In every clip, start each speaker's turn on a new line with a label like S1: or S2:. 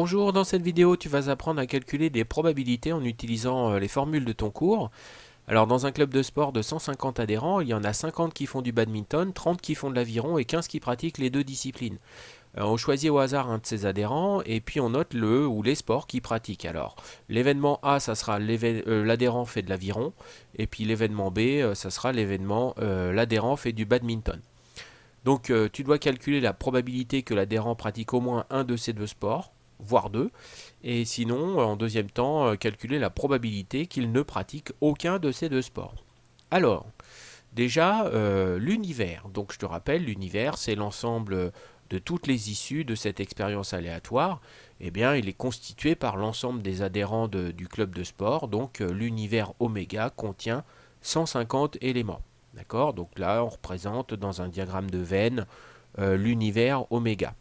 S1: Bonjour, dans cette vidéo tu vas apprendre à calculer des probabilités en utilisant les formules de ton cours. Alors dans un club de sport de 150 adhérents, il y en a 50 qui font du badminton, 30 qui font de l'aviron et 15 qui pratiquent les deux disciplines. On choisit au hasard un de ces adhérents et puis on note le ou les sports qu'il pratique. Alors l'événement A, ça sera l'adhérent fait de l'aviron et puis l'événement B, ça sera l'adhérent fait du badminton. Donc tu dois calculer la probabilité que l'adhérent pratique au moins un de ces deux sports, voire deux, et sinon, en deuxième temps, calculer la probabilité qu'il ne pratique aucun de ces deux sports. Alors, déjà, l'univers. Donc je te rappelle, l'univers, c'est l'ensemble de toutes les issues de cette expérience aléatoire. Eh bien, il est constitué par l'ensemble des adhérents du club de sport. Donc l'univers oméga contient 150 éléments. D'accord? Donc là, on représente dans un diagramme de Venn l'univers oméga.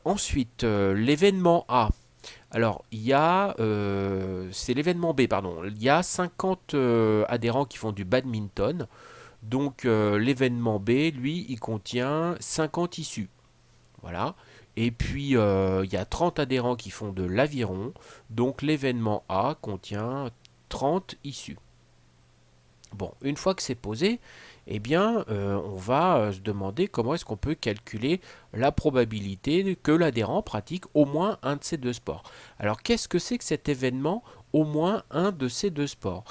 S1: Ensuite, l'événement A. Alors, c'est l'événement B, pardon. Il y a 50 adhérents qui font du badminton. Donc, l'événement B, lui, il contient 50 issues. Voilà. Et puis, il y a 30 adhérents qui font de l'aviron. Donc, l'événement A contient 30 issues. Bon, une fois que c'est posé, eh bien, on va se demander comment est-ce qu'on peut calculer la probabilité que l'adhérent pratique au moins un de ces deux sports. Alors, qu'est-ce que c'est que cet événement au moins un de ces deux sports?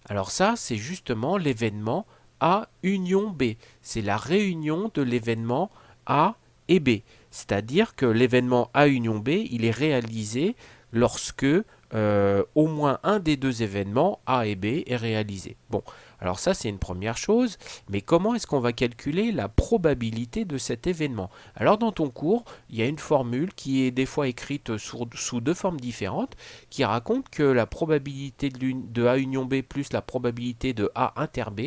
S1: Alors ça, c'est justement l'événement A union B. C'est la réunion de l'événement A et B. C'est-à-dire que l'événement A union B, il est réalisé lorsque au moins un des deux événements A et B est réalisé. Bon, alors ça c'est une première chose, mais comment est-ce qu'on va calculer la probabilité de cet événement? Alors dans ton cours, il y a une formule qui est des fois écrite sous deux formes différentes, qui raconte que la probabilité de A union B plus la probabilité de A inter B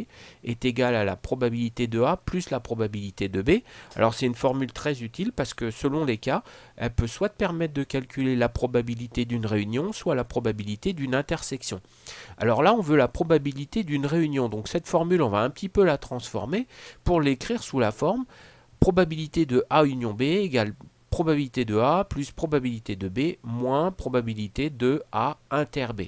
S1: est égale à la probabilité de A plus la probabilité de B. Alors c'est une formule très utile parce que selon les cas, elle peut soit te permettre de calculer la probabilité d'une réunion, soit la probabilité d'une intersection. Alors là, on veut la probabilité d'une réunion. Donc cette formule, on va un petit peu la transformer pour l'écrire sous la forme probabilité de A union B égale probabilité de A plus probabilité de B moins probabilité de A inter B.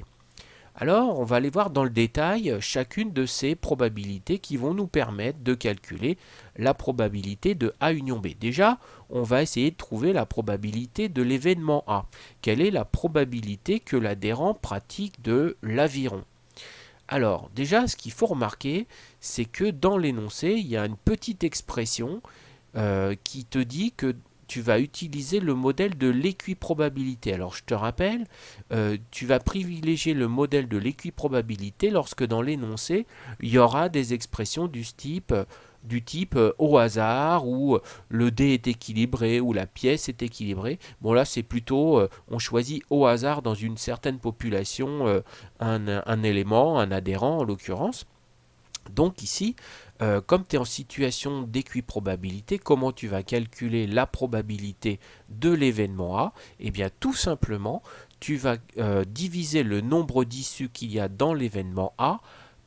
S1: Alors, on va aller voir dans le détail chacune de ces probabilités qui vont nous permettre de calculer la probabilité de A union B. Déjà, on va essayer de trouver la probabilité de l'événement A. Quelle est la probabilité que l'adhérent pratique de l'aviron? Alors, déjà, ce qu'il faut remarquer, c'est que dans l'énoncé, il y a une petite expression qui te dit que tu vas utiliser le modèle de l'équiprobabilité. Alors je te rappelle, tu vas privilégier le modèle de l'équiprobabilité lorsque dans l'énoncé, il y aura des expressions du type au hasard, ou le dé est équilibré, ou la pièce est équilibrée. Bon là c'est plutôt, on choisit au hasard dans une certaine population un élément, un adhérent en l'occurrence. Donc ici, comme tu es en situation d'équiprobabilité, comment tu vas calculer la probabilité de l'événement A? Eh bien tout simplement, tu vas diviser le nombre d'issues qu'il y a dans l'événement A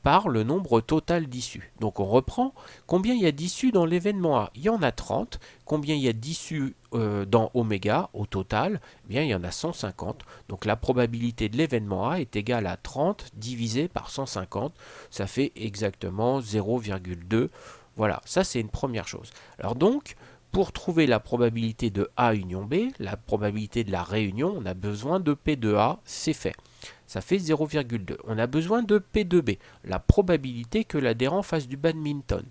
S1: par le nombre total d'issues. Donc on reprend, combien il y a d'issues dans l'événement A? Il y en a 30. Combien il y a d'issues dans oméga au total? Eh bien il y en a 150. Donc la probabilité de l'événement A est égale à 30 divisé par 150. Ça fait exactement 0,2. Voilà, ça c'est une première chose. Alors donc, pour trouver la probabilité de A union B, la probabilité de la réunion, on a besoin de P de A, c'est fait. Ça fait 0,2. On a besoin de P de B, la probabilité que l'adhérent fasse du badminton.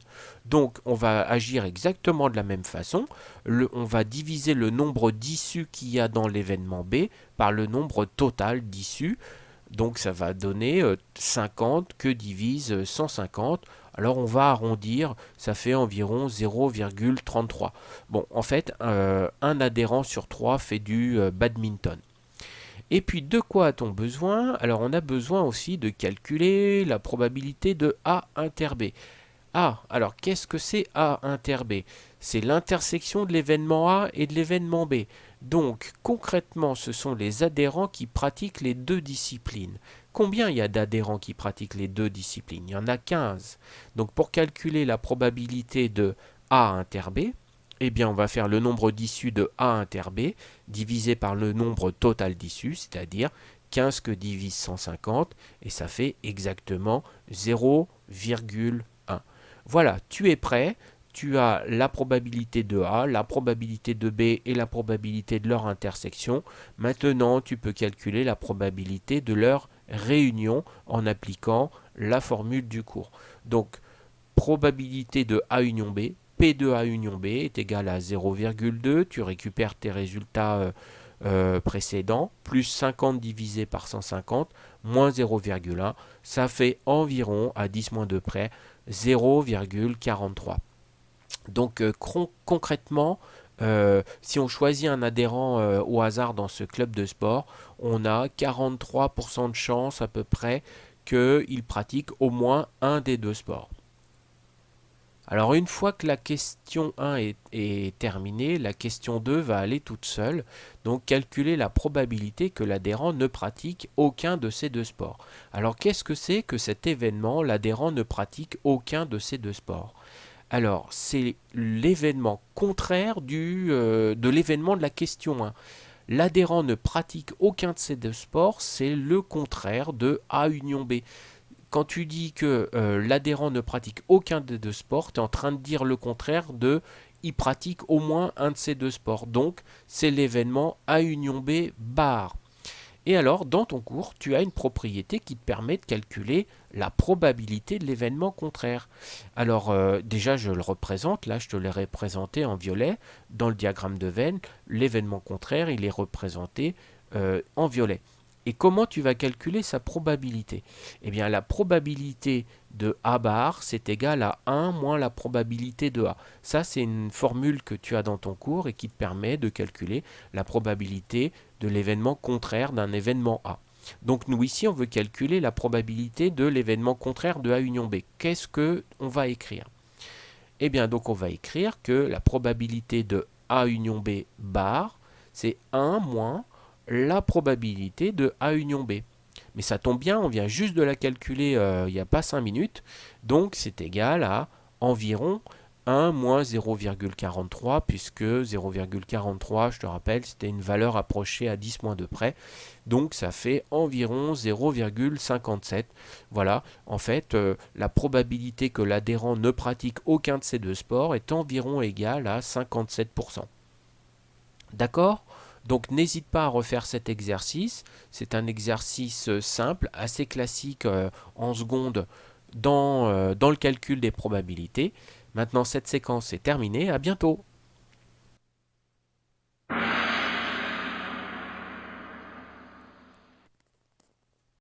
S1: Donc on va agir exactement de la même façon. On va diviser le nombre d'issues qu'il y a dans l'événement B par le nombre total d'issues. Donc ça va donner 50 que divise 150. Alors on va arrondir, ça fait environ 0,33. Bon, en fait, un adhérent sur 3 fait du badminton. Et puis de quoi a-t-on besoin? Alors on a besoin aussi de calculer la probabilité de A inter B. Alors qu'est-ce que c'est A inter B? C'est l'intersection de l'événement A et de l'événement B. Donc concrètement, ce sont les adhérents qui pratiquent les deux disciplines. Combien il y a d'adhérents qui pratiquent les deux disciplines? Il y en a 15. Donc pour calculer la probabilité de A inter B, Eh bien, on va faire le nombre d'issus de A inter B divisé par le nombre total d'issus, c'est-à-dire 15 que divise 150, et ça fait exactement 0,1. Voilà, tu es prêt. Tu as la probabilité de A, la probabilité de B et la probabilité de leur intersection. Maintenant, tu peux calculer la probabilité de leur réunion en appliquant la formule du cours. Donc, probabilité de A union B, P de A union B est égal à 0,2. Tu récupères tes résultats précédents, plus 50 divisé par 150, moins 0,1. Ça fait environ, à 10-2 près, 0,43. Donc concrètement, si on choisit un adhérent au hasard dans ce club de sport, on a 43% de chance à peu près qu'il pratique au moins un des deux sports. Alors une fois que la question 1 est terminée, la question 2 va aller toute seule. Donc calculer la probabilité que l'adhérent ne pratique aucun de ces deux sports. Alors qu'est-ce que c'est que cet événement, l'adhérent ne pratique aucun de ces deux sports? Alors c'est l'événement contraire de l'événement de la question 1. L'adhérent ne pratique aucun de ces deux sports, c'est le contraire de A union B. Quand tu dis que l'adhérent ne pratique aucun des deux sports, tu es en train de dire le contraire de il pratique au moins un de ces deux sports. Donc, c'est l'événement A union B bar. Et alors, dans ton cours, tu as une propriété qui te permet de calculer la probabilité de l'événement contraire. Alors, déjà, je le représente. Là, je te l'ai représenté en violet. Dans le diagramme de Venn, l'événement contraire, il est représenté en violet. Et comment tu vas calculer sa probabilité? Eh bien, la probabilité de A bar, c'est égal à 1 moins la probabilité de A. Ça, c'est une formule que tu as dans ton cours et qui te permet de calculer la probabilité de l'événement contraire d'un événement A. Donc nous ici, on veut calculer la probabilité de l'événement contraire de A union B. Qu'est-ce qu'on va écrire? Eh bien, donc on va écrire que la probabilité de A union B bar, c'est 1 moins la probabilité de A union B. Mais ça tombe bien, on vient juste de la calculer il n'y a pas 5 minutes, donc c'est égal à environ 1 moins 0,43, puisque 0,43, je te rappelle, c'était une valeur approchée à 10-2 près, donc ça fait environ 0,57. Voilà, en fait, la probabilité que l'adhérent ne pratique aucun de ces deux sports est environ égale à 57%. D'accord? Donc n'hésite pas à refaire cet exercice. C'est un exercice simple, assez classique en seconde dans le calcul des probabilités. Maintenant, cette séquence est terminée. À bientôt!